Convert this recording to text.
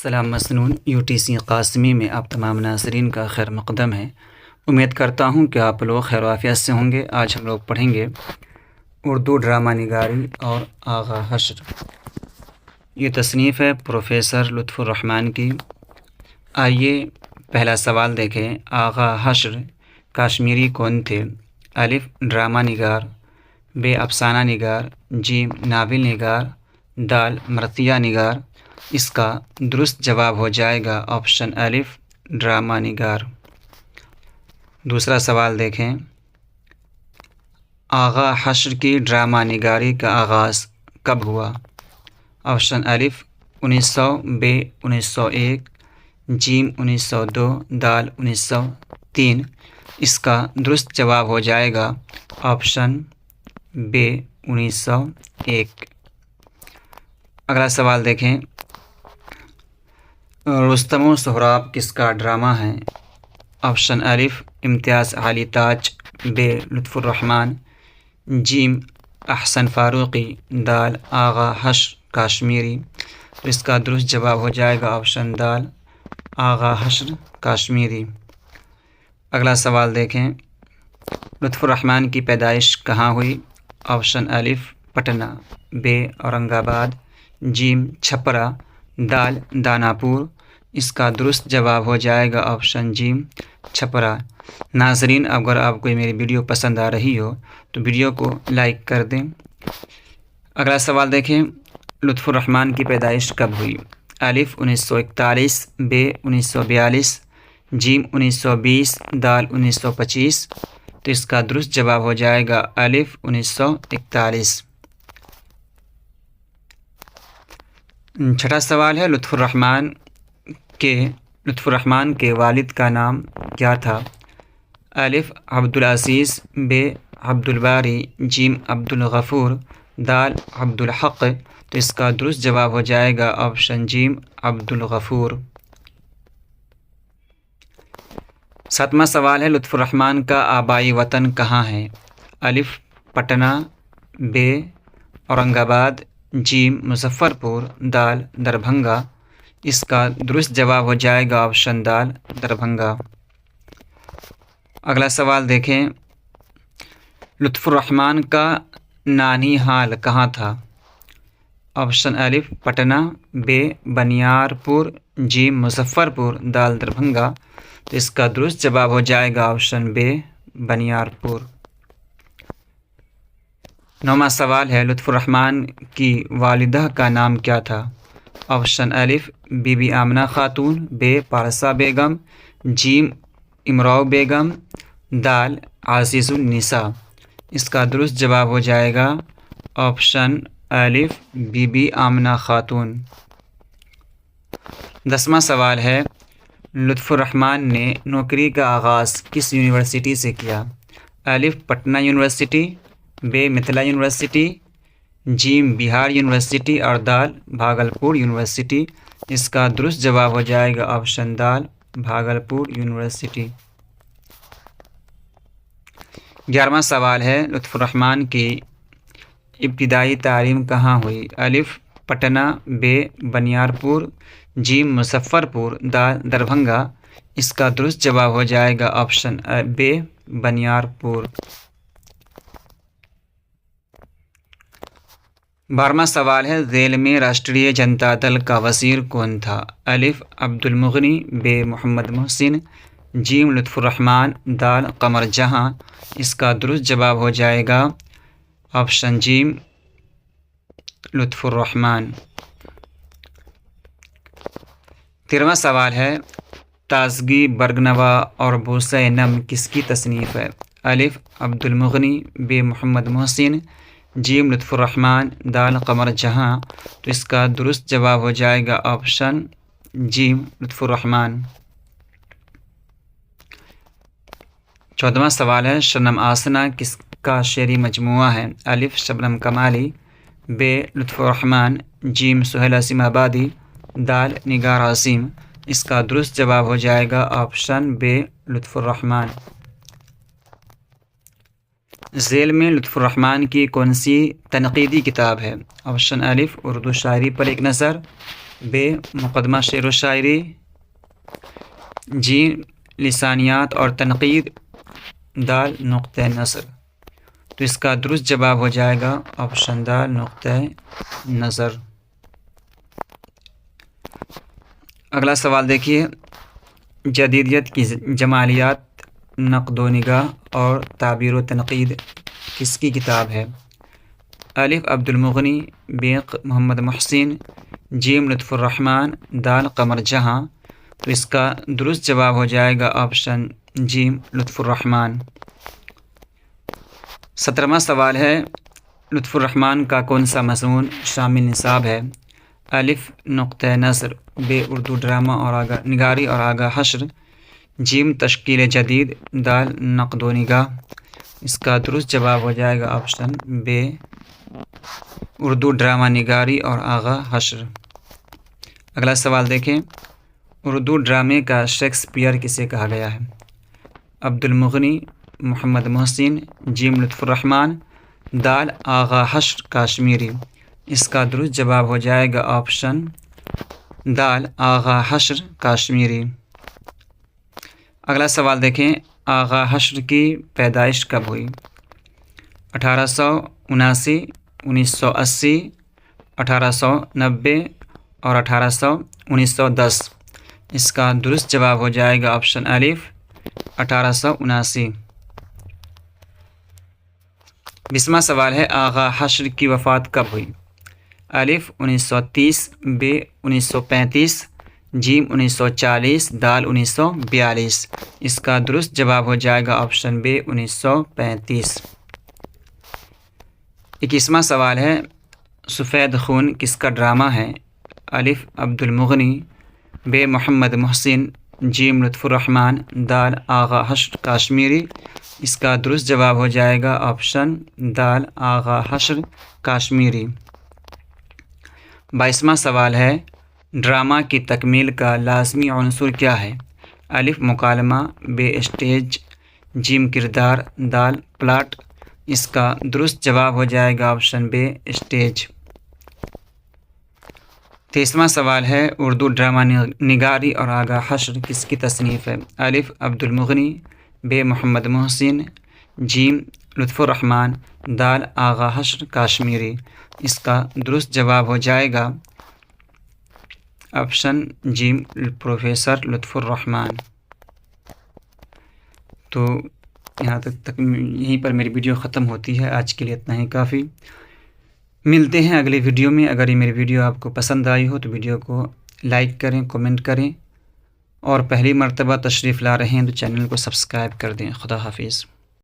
السلام مسنون UTC قاسمی میں آپ تمام ناظرین کا خیر مقدم ہے۔ امید کرتا ہوں کہ آپ لوگ خیر و عافیت سے ہوں گے۔ آج ہم لوگ پڑھیں گے اردو ڈرامہ نگاری اور آغا حشر۔ یہ تصنیف ہے پروفیسر لطف الرحمن کی۔ آئیے پہلا سوال دیکھیں۔ آغا حشر کشمیری کون تھے؟ الف ڈرامہ نگار، ب افسانہ نگار، جیم ناول نگار، دال مرثیہ نگار۔ اس کا درست جواب ہو جائے گا آپشن الف ڈرامہ نگار۔ دوسرا سوال دیکھیں۔ آغا حشر کی ڈرامہ نگاری کا آغاز کب ہوا؟ آپشن الف 1900، ب 1901، جیم 1902، دال 1903۔ اس کا درست جواب ہو جائے گا آپشن ب 1901۔ اگلا سوال دیکھیں۔ رستم و سہراب کس کا ڈرامہ ہے؟ آپشن الف امتیاز علی تاج، ب لطف الرحمن، جیم احسن فاروقی، دال آغا حشر کشمیری۔ تو اس کا درست جواب ہو جائے گا آپشن دال آغا حشر کشمیری۔ اگلا سوال دیکھیں۔ لطف الرحمن کی پیدائش کہاں ہوئی؟ آپشن الف پٹنہ، ب اورنگ آباد، جیم چھپرہ، دال داناپور۔ اس کا درست جواب ہو جائے گا آپشن جیم چھپرہ۔ ناظرین، اگر آپ کو میری ویڈیو پسند آ رہی ہو تو ویڈیو کو لائک کر دیں۔ اگلا سوال دیکھیں۔ لطف الرحمن کی پیدائش کب ہوئی؟ الف 1941، ب 1942، جیم 1920، دال 1925۔ تو اس کا درست جواب ہو جائے گا الف 1941۔ چھٹا سوال ہے۔ لطف الرحمن کے والد کا نام کیا تھا؟ الف عبدالعزیز، ب عبدالباری، جیم عبدالغفور، دال عبدالحق۔ تو اس کا درست جواب ہو جائے گا آپشن جیم عبدالغفور۔ ساتواں سوال ہے۔ لطف الرحمن کا آبائی وطن کہاں ہے؟ الف پٹنہ، ب اورنگ آباد، جیم مظفرپور، دال دربھنگہ۔ اس کا درست جواب ہو جائے گا آپشن دال دربھنگہ۔ اگلا سوال دیکھیں۔ لطف الرحمن کا نانی حال کہاں تھا؟ آپشن الف پٹنہ، ب بنیارپور، جیم مظفرپور، دال دربھنگہ۔ تو اس کا درست جواب ہو جائے گا آپشن ب بنیارپور۔ نواں سوال ہے۔ لطف الرحمن کی والدہ کا نام کیا تھا؟ آپشن الف بی بی آمنہ خاتون، ب پارسہ بیگم، جیم امراؤ بیگم، دال عزیز النساء۔ اس کا درست جواب ہو جائے گا آپشن الف بی بی آمنہ خاتون۔ 10واں سوال ہے۔ لطف الرحمن نے نوکری کا آغاز کس یونیورسٹی سے کیا؟ الف پٹنہ یونیورسٹی، ب متھلا یونیورسٹی، جیم بہار یونیورسٹی اور دال بھاگلپور یونیورسٹی۔ اس کا درست جواب ہو جائے گا آپشن دال بھاگلپور یونیورسٹی۔ 11واں سوال ہے۔ لطف الرحمن کی ابتدائی تعلیم کہاں ہوئی؟ الف پٹنہ، ب بنیارپور، جیم مظفرپور، دال دربھنگہ۔ اس کا درست جواب ہو جائے گا آپشن ب بنیارپور۔ 12واں سوال ہے۔ ذیل میں راشٹریہ جنتا دل کا وزیر کون تھا؟ الف عبد المغنی، ب محمد محسن، جیم لطف الرحمن، دال قمر جہاں۔ اس کا درست جواب ہو جائے گا آپشن جیم لطف الرحمن۔ 13واں سوال ہے۔ تازگی برگنوا اور بوسہ نم کس کی تصنیف ہے؟ الف عبد المغنی، ب محمد محسن، جیم لطف الرحمن، دال قمر جہاں۔ تو اس کا درست جواب ہو جائے گا آپشن جیم لطف الرحمن۔ 14واں سوال ہے۔ شبنم آسنا کس کا شعری مجموعہ ہے؟ الف شبنم کمالی، ب لطف الرحمن، جیم سہیل عاصم آبادی، دال نگار عاصم۔ اس کا درست جواب ہو جائے گا آپشن ب لطف الرحمن۔ ذیل میں لطف الرحمن کی کون سی تنقیدی کتاب ہے؟ آپشن الف اردو شاعری پر ایک نظر، ب مقدمہ شعر و شاعری، ج لسانیات اور تنقید، د نقطۂ نظر۔ تو اس کا درست جواب ہو جائے گا آپشن د نقطۂ نظر۔ اگلا سوال دیکھیے، جدیدیت کی جمالیات، نقد و نگاہ اور تعبیر و تنقید کس کی کتاب ہے؟ الف عبد المغنی، ب محمد محسن، ج لطف الرحمن، د قمر جہاں۔ تو اس کا درست جواب ہو جائے گا آپشن ج لطف الرحمن۔ 17واں سوال ہے، لطف الرحمن کا کون سا مضمون شامل نصاب ہے؟ الف نقطۂ نظر، ب اردو ڈرامہ اور نگاری اور آگاہ حشر، ج تشکیل جدید، د نقد و نگاہ۔ اس کا درست جواب ہو جائے گا آپشن ب اردو ڈرامہ نگاری اور آغاہ حشر۔ اگلا سوال دیکھیں، اردو ڈرامے کا شیکسپیئر کسے کہا گیا ہے؟ عبد المغنی، محمد محسن، ج لطف الرحمن، د آغاہ حشر کاشمیری۔ اس کا درست جواب ہو جائے گا آپشن د آغاہ حشر کاشمیری۔ اگلا سوال دیکھیں، آغاہ حشر کی پیدائش کب ہوئی؟ 1879، 1980، 1890 اور 1910۔ اس کا درست جواب ہو جائے گا آپشن الف 1879۔ 20واں سوال ہے، آغاہ حشر کی وفات کب ہوئی؟ الف 1930، ب 1935، ج 1940، د 1942۔ اس کا درست جواب ہو جائے گا آپشن ب 1935۔ 21واں سوال ہے، سفید خون کس کا ڈرامہ ہے؟ الف عبد المغنی، ب محمد محسن، ج لطف الرحمن، د آغاہ حشر کاشمیری۔ اس کا درست جواب ہو جائے گا آپشن د آغاہ حشر کاشمیری۔ 22واں سوال ہے، ڈرامہ کی تکمیل کا لازمی عنصر کیا ہے؟ الف مکالمہ، ب اسٹیج، ج کردار، د پلاٹ۔ اس کا درست جواب ہو جائے گا آپشن ب اسٹیج۔ 23واں سوال ہے، اردو ڈرامہ نگاری اور آغاہ حشر کس کی تصنیف ہے؟ الف عبد المغنی، ب محمد محسن، ج لطف الرحمن، د آغاہ حشر کاشمیری۔ اس کا درست جواب ہو جائے گا آپشن ج پروفیسر لطف الرحمن۔ تو یہاں تک یہیں پر میری ویڈیو ختم ہوتی ہے۔ آج کے لیے اتنا ہی کافی، ملتے ہیں اگلی ویڈیو میں۔ اگر یہ میری ویڈیو آپ کو پسند آئی ہو تو ویڈیو کو لائک کریں، کومنٹ کریں، اور پہلی مرتبہ تشریف لا رہے ہیں تو چینل کو سبسکرائب کر دیں۔ خدا حافظ۔